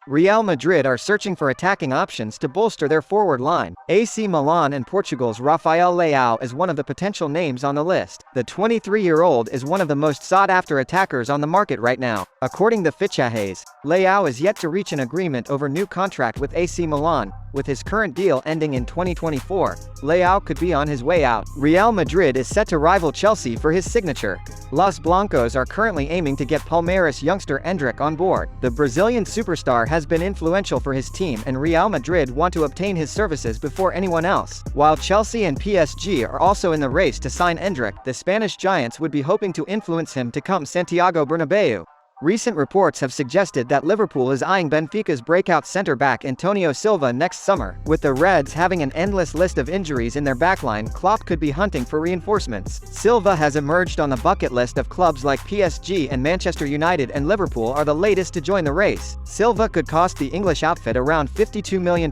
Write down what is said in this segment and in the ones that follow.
Real Madrid are searching for attacking options to bolster their forward line. AC Milan and Portugal's Rafael Leao is one of the potential names on the list. The 23-year-old is one of the most sought-after attackers on the market right now. According to Fichajes, Leao is yet to reach an agreement over new contract with AC Milan. With his current deal ending in 2024, Leao could be on his way out. Real Madrid is set to rival Chelsea for his signature. Los Blancos are currently aiming to get Palmeiras youngster Endricke on board. The Brazilian superstar has been influential for his team, and Real Madrid want to obtain his services before anyone else. While Chelsea and PSG are also in the race to sign Endricke, the Spanish giants would be hoping to influence him to come Santiago Bernabeu. Recent reports have suggested that Liverpool is eyeing Benfica's breakout centre-back Antonio Silva next summer. With the Reds having an endless list of injuries in their backline, Klopp could be hunting for reinforcements. Silva has emerged on the bucket list of clubs like PSG, and Manchester United and Liverpool are the latest to join the race. Silva could cost the English outfit around £52 million,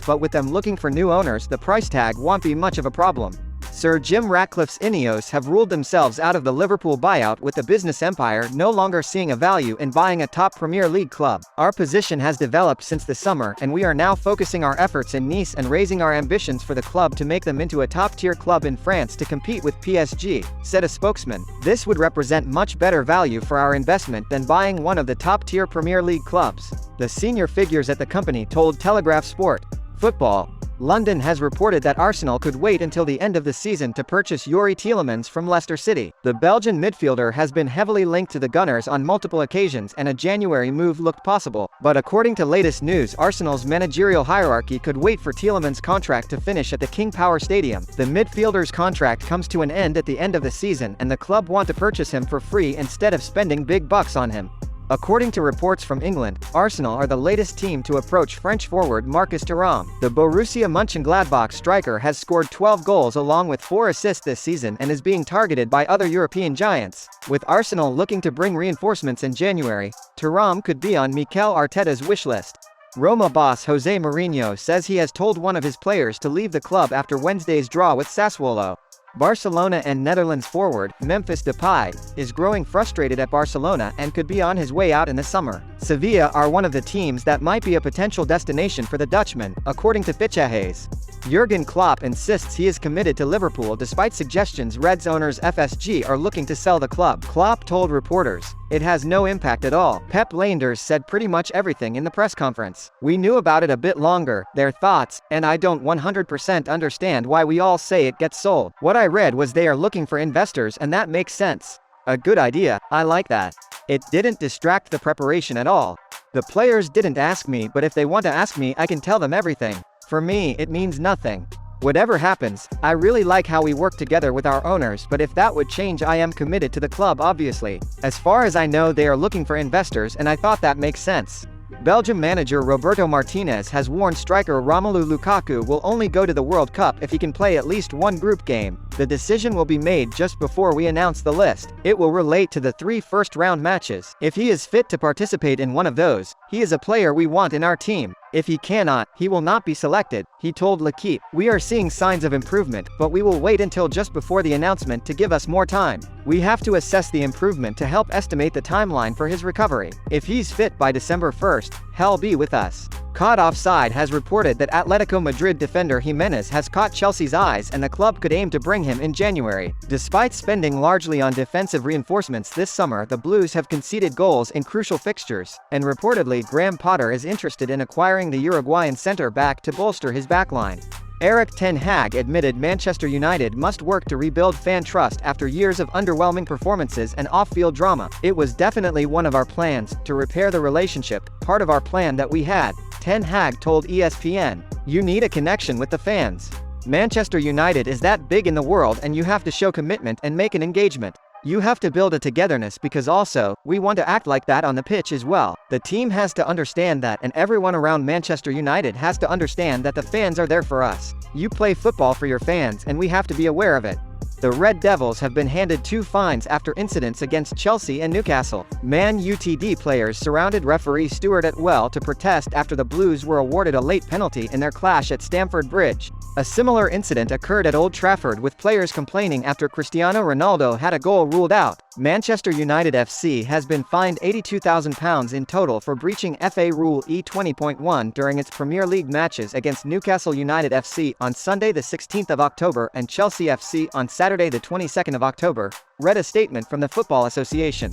but with them looking for new owners, the price tag won't be much of a problem. Sir Jim Ratcliffe's Ineos have ruled themselves out of the Liverpool buyout, with the business empire no longer seeing a value in buying a top Premier League club. Our position has developed since the summer, and we are now focusing our efforts in Nice and raising our ambitions for the club to make them into a top-tier club in France to compete with PSG, said a spokesman. This would represent much better value for our investment than buying one of the top-tier Premier League clubs, the senior figures at the company told Telegraph Sport. Football. London has reported that Arsenal could wait until the end of the season to purchase Youri Tielemans from Leicester City. The Belgian midfielder has been heavily linked to the Gunners on multiple occasions, and a January move looked possible. But according to latest news, Arsenal's managerial hierarchy could wait for Tielemans' contract to finish at the King Power Stadium. The midfielder's contract comes to an end at the end of the season, and the club want to purchase him for free instead of spending big bucks on him. According to reports from England, Arsenal are the latest team to approach French forward Marcus Thuram. The Borussia Mönchengladbach striker has scored 12 goals along with 4 assists this season and is being targeted by other European giants. With Arsenal looking to bring reinforcements in January, Thuram could be on Mikel Arteta's wish list. Roma boss Jose Mourinho says he has told one of his players to leave the club after Wednesday's draw with Sassuolo. Barcelona and Netherlands forward, Memphis Depay, is growing frustrated at Barcelona and could be on his way out in the summer. Sevilla are one of the teams that might be a potential destination for the Dutchman, according to Fichajes. Jurgen Klopp insists he is committed to Liverpool despite suggestions Reds owners FSG are looking to sell the club. Klopp told reporters, "It has no impact at all." Pep Lijnders said pretty much everything in the press conference. "We knew about it a bit longer, their thoughts, and I don't 100% understand why we all say it gets sold. What I read was they are looking for investors, and that makes sense. A good idea, I like that. It didn't distract the preparation at all. The players didn't ask me, but if they want to ask me, I can tell them everything. For me, it means nothing. Whatever happens, I really like how we work together with our owners, but if that would change, I am committed to the club obviously. As far as I know, they are looking for investors, and I thought that makes sense." Belgium manager Roberto Martinez has warned striker Romelu Lukaku will only go to the World Cup if he can play at least one group game. The decision will be made just before we announce the list. It will relate to the 3 first-round matches. If he is fit to participate in one of those, he is a player we want in our team. If he cannot, he will not be selected, he told L'Équipe. "We are seeing signs of improvement, but we will wait until just before the announcement to give us more time. We have to assess the improvement to help estimate the timeline for his recovery. If he's fit by December 1st, he'll be with us." Caught Offside has reported that Atletico Madrid defender Jimenez has caught Chelsea's eyes, and the club could aim to bring him in January. Despite spending largely on defensive reinforcements this summer, the Blues have conceded goals in crucial fixtures, and reportedly Graham Potter is interested in acquiring the Uruguayan centre-back to bolster his backline. Erik ten Hag admitted Manchester United must work to rebuild fan trust after years of underwhelming performances and off-field drama. "It was definitely one of our plans, to repair the relationship, part of our plan that we had," Ten Hag told ESPN. "You need a connection with the fans. Manchester United is that big in the world, and you have to show commitment and make an engagement. You have to build a togetherness, because also, we want to act like that on the pitch as well. The team has to understand that, and everyone around Manchester United has to understand that the fans are there for us. You play football for your fans, and we have to be aware of it." The Red Devils have been handed 2 fines after incidents against Chelsea and Newcastle. Man Utd players surrounded referee Stuart Atwell to protest after the Blues were awarded a late penalty in their clash at Stamford Bridge. A similar incident occurred at Old Trafford with players complaining after Cristiano Ronaldo had a goal ruled out. Manchester United FC has been fined £82,000 in total for breaching FA Rule E20.1 during its Premier League matches against Newcastle United FC on Sunday the 16th of October and Chelsea FC on Saturday the 22nd of October, read a statement from the Football Association.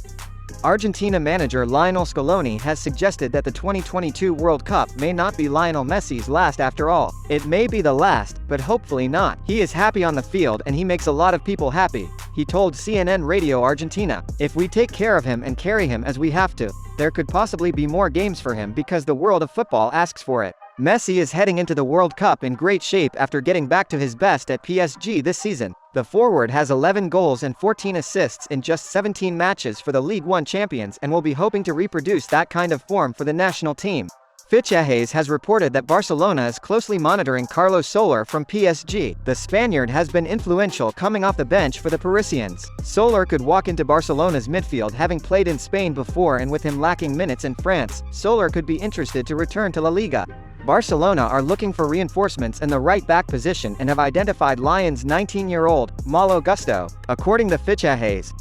Argentina manager Lionel Scaloni has suggested that the 2022 World Cup may not be Lionel Messi's last after all. It may be the last, but hopefully not. He is happy on the field and he makes a lot of people happy, he told CNN Radio Argentina. If we take care of him and carry him as we have to, there could possibly be more games for him because the world of football asks for it. Messi is heading into the World Cup in great shape after getting back to his best at PSG this season. The forward has 11 goals and 14 assists in just 17 matches for the League One champions and will be hoping to reproduce that kind of form for the national team. Pique has reported that Barcelona is closely monitoring Carlos Soler from PSG. The Spaniard has been influential coming off the bench for the Parisians. Soler could walk into Barcelona's midfield having played in Spain before, and with him lacking minutes in France, Soler could be interested to return to La Liga. Barcelona are looking for reinforcements in the right-back position and have identified Lyons' 19-year-old, Malo Gusto. According to Pique,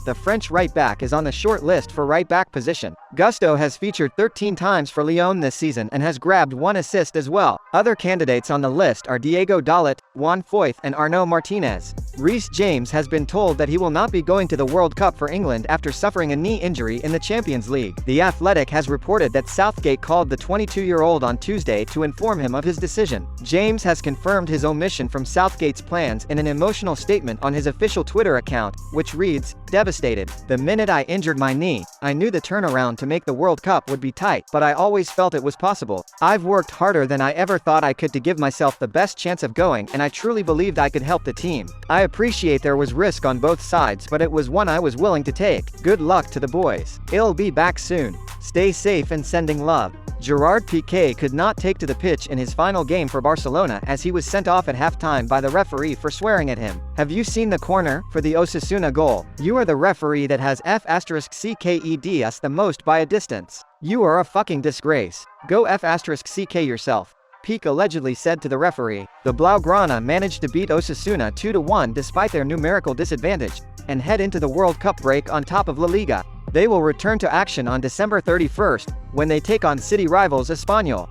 the French right-back is on the short list for right-back position. Gusto has featured 13 times for Lyon this season and has grabbed 1 assist as well. Other candidates on the list are Diego Dalot, Juan Foyth and Arnaud Martinez. Reece James has been told that he will not be going to the World Cup for England after suffering a knee injury in the Champions League. The Athletic has reported that Southgate called the 22-year-old on Tuesday to inform him of his decision. James has confirmed his omission from Southgate's plans in an emotional statement on his official Twitter account, which reads, "Devastated. The minute I injured my knee, I knew the turnaround to make the World Cup would be tight, but I always felt it was possible. I've worked harder than I ever thought I could to give myself the best chance of going, and I truly believed I could help the team. I appreciate there was risk on both sides, but it was one I was willing to take. Good luck to the boys. I'll be back soon. Stay safe and sending love." Gerard Pique could not take to the pitch in his final game for Barcelona as he was sent off at halftime by the referee for swearing at him. "Have you seen the corner for the Osasuna goal? You are the referee that has F***ed us the most by a distance. You are a fucking disgrace. Go F***ck yourself," Pique allegedly said to the referee. The Blaugrana managed to beat Osasuna 2-1 despite their numerical disadvantage, and head into the World Cup break on top of La Liga. They will return to action on December 31st, when they take on city rivals Espanyol.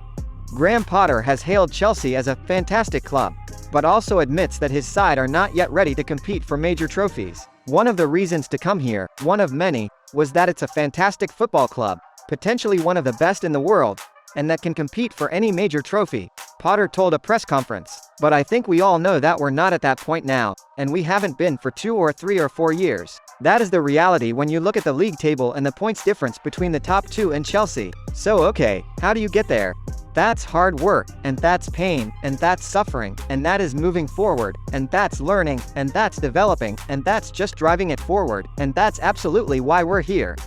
Graham Potter has hailed Chelsea as a fantastic club, but also admits that his side are not yet ready to compete for major trophies. One of the reasons to come here, one of many, was that it's a fantastic football club, potentially one of the best in the world, and that can compete for any major trophy, Potter told a press conference. But I think we all know that we're not at that point now, and we haven't been for 2 or 3 or 4 years. That is the reality when you look at the league table and the points difference between the top 2 and Chelsea. So okay, how do you get there? That's hard work, and that's pain, and that's suffering, and that is moving forward, and that's learning, and that's developing, and that's just driving it forward, and that's absolutely why we're here.